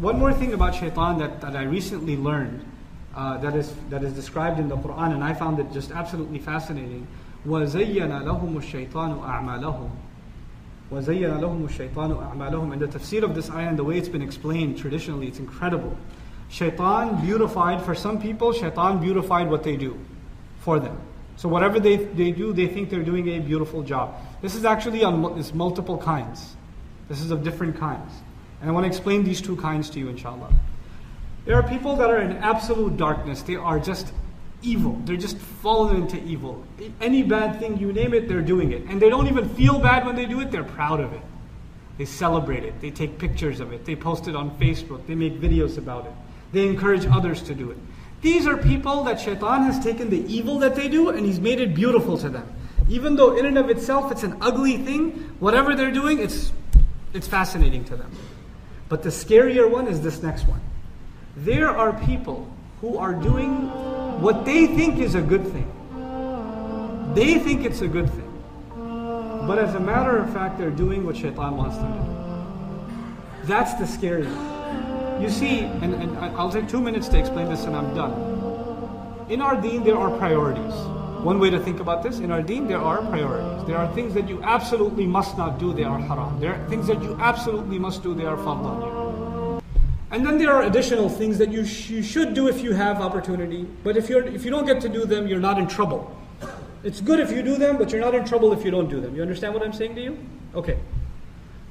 one more thing about Shaytan that I recently learned, that is described in the Quran, and I found it just absolutely fascinating. وَزَيَّنَ لَهُمُ الشَّيْطَانُ أَعْمَالَهُم. وَزَيَّنَ لَهُمُ الشَّيْطَانُ أَعْمَالَهُم. And the tafsir of this ayah and the way it's been explained traditionally, it's incredible. Shaytan beautified, for some people, Shaytan beautified what they do for them. So whatever they do, they think they're doing a beautiful job. This is actually it's multiple kinds. This is of different kinds. And I want to explain these two kinds to you, inshallah. There are people that are in absolute darkness. They are just evil. They're just fallen into evil. Any bad thing, you name it, they're doing it. And they don't even feel bad when they do it. They're proud of it. They celebrate it. They take pictures of it. They post it on Facebook. They make videos about it. They encourage others to do it. These are people that Shaytan has taken the evil that they do and he's made it beautiful to them. Even though in and of itself it's an ugly thing, whatever they're doing, it's fascinating to them. But the scarier one is this next one. There are people who are doing what they think is a good thing. They think it's a good thing. But as a matter of fact, they're doing what Shaytan wants them to do. That's the scary one. You see, and I'll take 2 minutes to explain this and I'm done. In our deen, there are priorities. One way to think about this, in our deen, there are priorities. There are things that you absolutely must not do, they are haram. There are things that you absolutely must do, they are fard on you. And then there are additional things that you should do if you have opportunity. But if you don't get to do them, you're not in trouble. It's good if you do them, but you're not in trouble if you don't do them. You understand what I'm saying to you? Okay.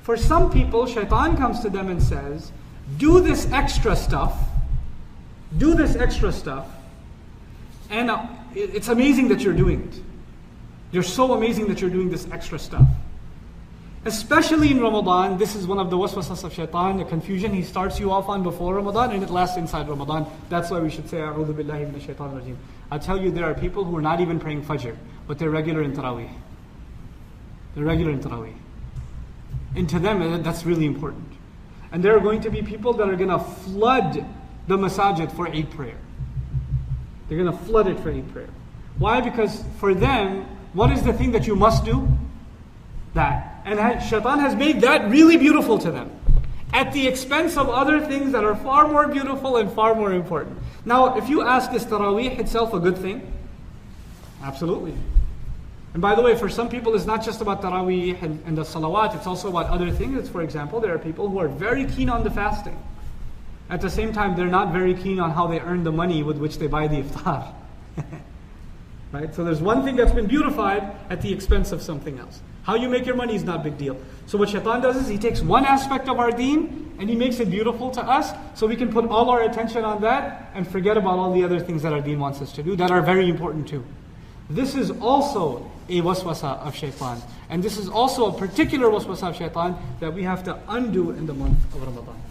For some people, Shaytan comes to them and says, do this extra stuff, and it's amazing that you're doing it. You're so amazing that you're doing this extra stuff. Especially in Ramadan, this is one of the waswasas of Shaytan, the confusion he starts you off on before Ramadan and it lasts inside Ramadan. That's why we should say, A'udhu billahi minash shaitanir rajeem. I tell you, there are people who are not even praying Fajr, but they're regular in Taraweeh. They're regular in Taraweeh. And to them, that's really important. And there are going to be people that are going to flood the masajid for Eid prayer. They're going to flood it for Eid prayer. Why? Because for them, what is the thing that you must do? That. And Shaitan has made that really beautiful to them, at the expense of other things that are far more beautiful and far more important. Now, if you ask, is Taraweeh itself a good thing? Absolutely. And by the way, for some people, it's not just about Taraweeh and the salawat, it's also about other things. For example, there are people who are very keen on the fasting. At the same time, they're not very keen on how they earn the money with which they buy the iftar. Right? So there's one thing that's been beautified at the expense of something else. How you make your money is not a big deal. So what Shaitan does is he takes one aspect of our deen and he makes it beautiful to us so we can put all our attention on that and forget about all the other things that our deen wants us to do that are very important too. This is also a waswasa of Shaitan. And this is also a particular waswasa of Shaitan that we have to undo in the month of Ramadan.